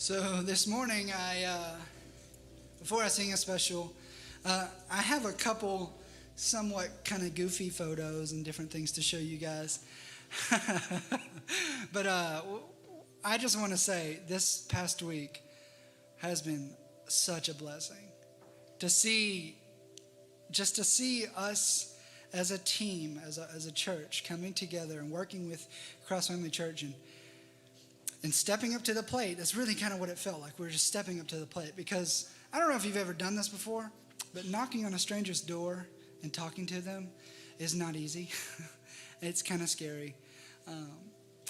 So this morning, before I sing a special, I have a couple somewhat kind of goofy photos and different things to show you guys. But I just want to say this past week has been such a blessing to see us as a team, as a church, coming together and working with Cross Family Church and stepping up to the plate. That's really kind of what it felt like. We were just stepping up to the plate, because I don't know if you've ever done this before, but knocking on a stranger's door and talking to them is not easy. It's kind of scary,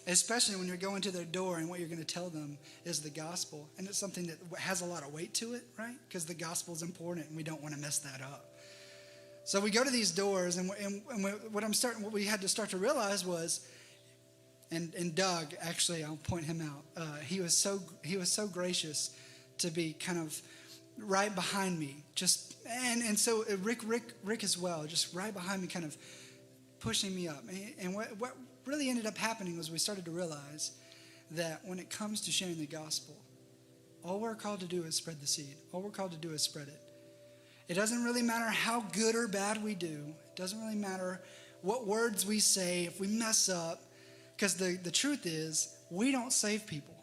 especially when you're going to their door and what you're going to tell them is the gospel, and it's something that has a lot of weight to it, right? Because the gospel is important and we don't want to mess that up. So we go to these doors, and what we had to start to realize was, and Doug, actually, I'll point him out. He was so gracious to be kind of right behind me, and so Rick as well, just right behind me, kind of pushing me up. And what really ended up happening was we started to realize that when it comes to sharing the gospel, all we're called to do is spread the seed. All we're called to do is spread it. It doesn't really matter how good or bad we do. It doesn't really matter what words we say if we mess up, because the truth is, we don't save people,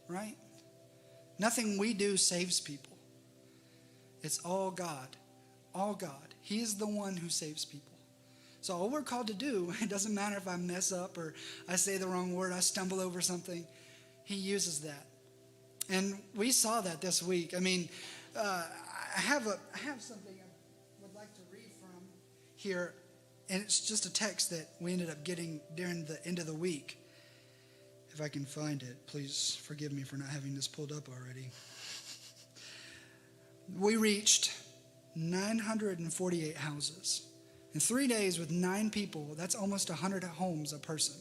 right? Nothing we do saves people. It's all God. All God. He is the one who saves people. So all we're called to do, it doesn't matter if I mess up or I say the wrong word, I stumble over something. He uses that. And we saw that this week. I mean, I have something I would like to read from here, and it's just a text that we ended up getting during the end of the week. If I can find it, please forgive me for not having this pulled up already. We reached 948 houses. In 3 days with 9 people, that's almost 100 homes a person.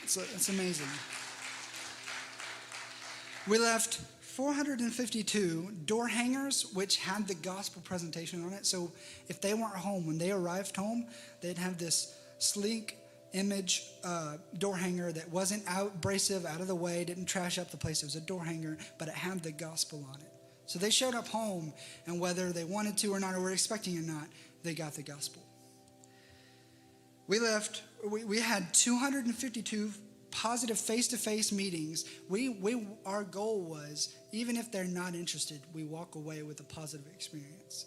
It's amazing. We left 452 door hangers, which had the gospel presentation on it. So if they weren't home, when they arrived home, they'd have this sleek image door hanger that wasn't abrasive, out of the way, didn't trash up the place. It was a door hanger, but it had the gospel on it. So they showed up home, and whether they wanted to or not, or were expecting or not, they got the gospel. We had 252 positive face-to-face meetings. Our goal was, even if they're not interested, we walk away with a positive experience,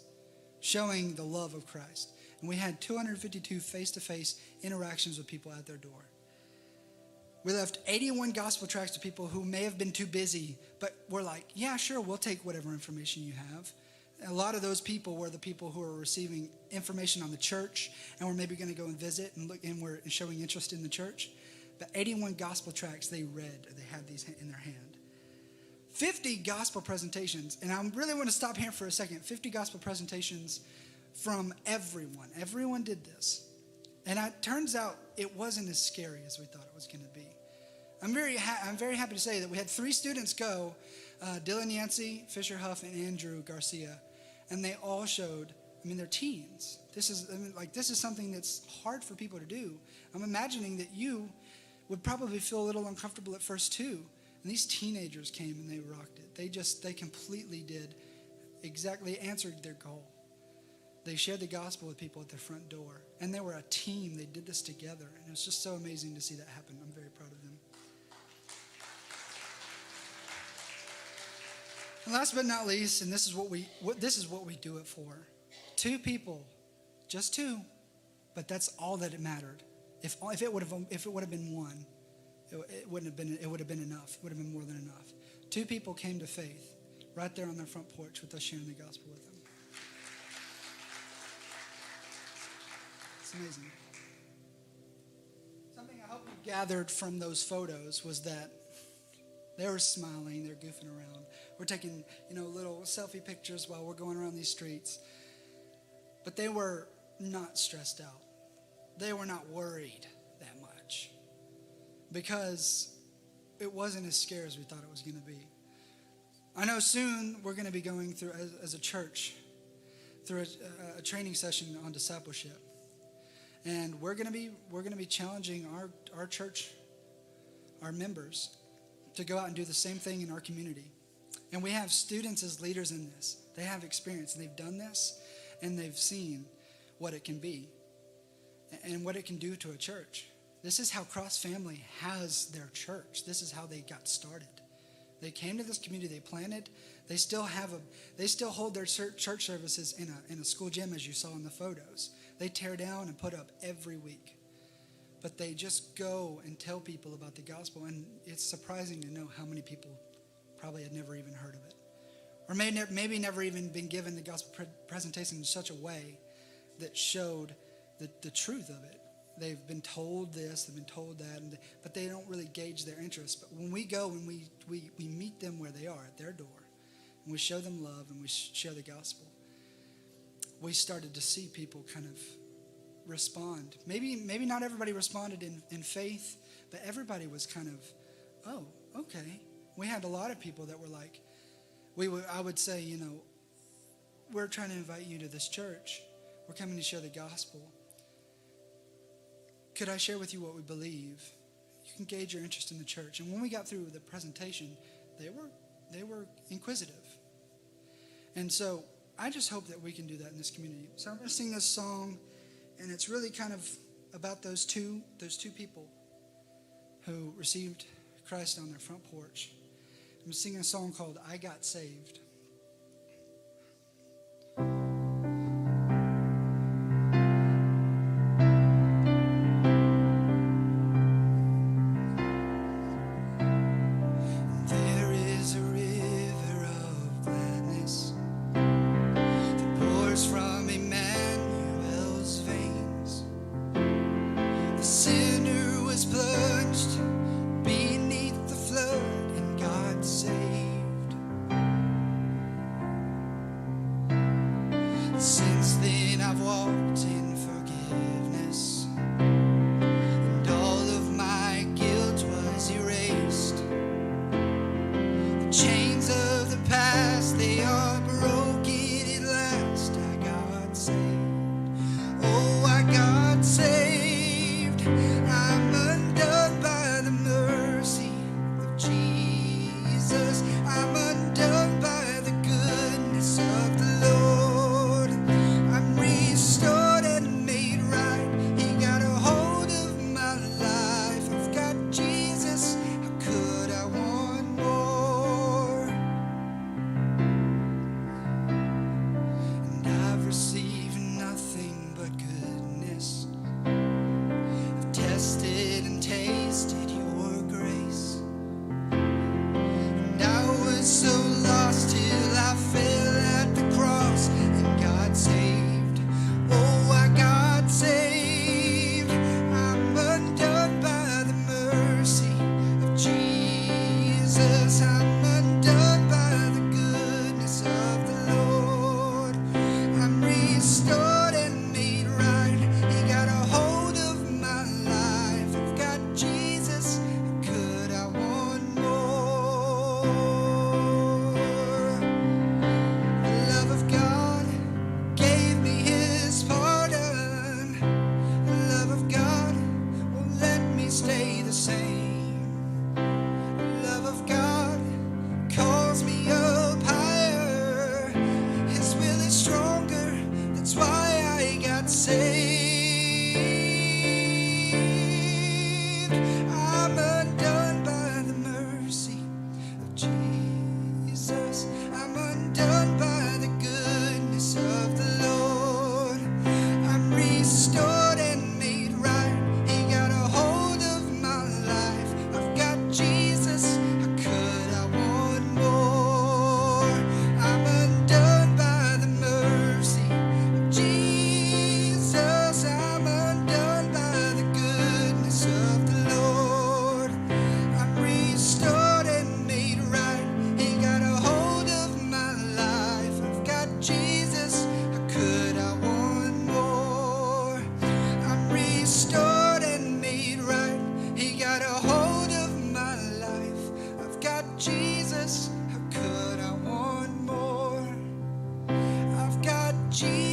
showing the love of Christ. And we had 252 face-to-face interactions with people at their door. We left 81 gospel tracts to people who may have been too busy, but were like, yeah, sure, we'll take whatever information you have. A lot of those people were the people who were receiving information on the church and were maybe going to go and visit and were showing interest in the church. But 81 gospel tracts they read, they had these in their hand. 50 gospel presentations, and I really want to stop here for a second. 50 gospel presentations from everyone. Everyone did this. And it turns out it wasn't as scary as we thought it was going to be. I'm very happy to say that we had 3 students go, Dylan Yancey, Fisher Huff, and Andrew Garcia, and they all showed, they're teens. This is something that's hard for people to do. I'm imagining that you would probably feel a little uncomfortable at first too. And these teenagers came and they rocked it. They completely answered their goal. They shared the gospel with people at their front door. And they were a team. They did this together. And it was just so amazing to see that happen. I'm very proud of them. And last but not least, and this is what we do it for. 2 people, just 2, but that's all that it mattered. If it would have been 1, it would have been enough. It would have been more than enough. 2 people came to faith right there on their front porch with us sharing the gospel with them. It's amazing. Something I hope you gathered from those photos was that they were smiling, they're goofing around. We're taking, little selfie pictures while we're going around these streets. But they were not stressed out. They were not worried that much, because it wasn't as scary as we thought it was going to be. I know soon we're going to be going through, as a church, through a training session on discipleship. And we're going to be challenging our church, our members, to go out and do the same thing in our community. And we have students as leaders in this. They have experience, and they've done this, and they've seen what it can be and what it can do to a church. This is how Cross Family has their church. This is how they got started. They came to this community, they planted. They still hold their church services in a school gym, as you saw in the photos. They tear down and put up every week. But they just go and tell people about the gospel, and it's surprising to know how many people probably had never even heard of it, or maybe never even been given the gospel presentation in such a way that showed the truth of it. They've been told this, they've been told that, but they don't really gauge their interest. But when we go and we meet them where they are, at their door, and we show them love and we share the gospel, we started to see people kind of respond. Maybe not everybody responded in faith, but everybody was kind of, oh, okay. We had a lot of people that were like, I would say, we're trying to invite you to this church. We're coming to share the gospel. Could I share with you what we believe? You can gauge your interest in the church. And when we got through the presentation, they were inquisitive. And so I just hope that we can do that in this community. So I'm going to sing this song, and it's really kind of about those two people who received Christ on their front porch. I'm singing a song called I Got Saved. Since then I've walked in forgiveness, and all of my guilt was erased. The chains of the past, they are broken at last. I got saved. Oh, I got saved. I'm undone by the mercy of Jesus. I'm undone by the goodness of the Lord. Restored and made right. He got a hold of my life. I've got Jesus. How could I want more? And I've received nothing but goodness. I've tested and tasted your grace. And I was so lost till I fell at the cross, and God saved. Oh, I got saved. I'm undone by the mercy of Jesus. I'm undone by the goodness of the Lord. I'm restored and made right. He got a hold of my life. I've got Jesus. How could I want more? The love of God gave me His pardon. The love of God won't let me stay the same. The love of God calls me up higher. His will is stronger. That's why I got saved. I'm undone by the mercy of Jesus. I'm undone by the goodness of the Lord. I'm restored and made right. He got a hold of my life. I've got Jesus. How could I want more? I'm undone by the mercy of Jesus. I'm undone by the goodness of the Lord. I'm restored and made right. He got a hold of my life. I've got Jesus. How could I want more? I'm restored and made right. He got a hold of my life. I've got Jesus. How could I want more? I've got Jesus.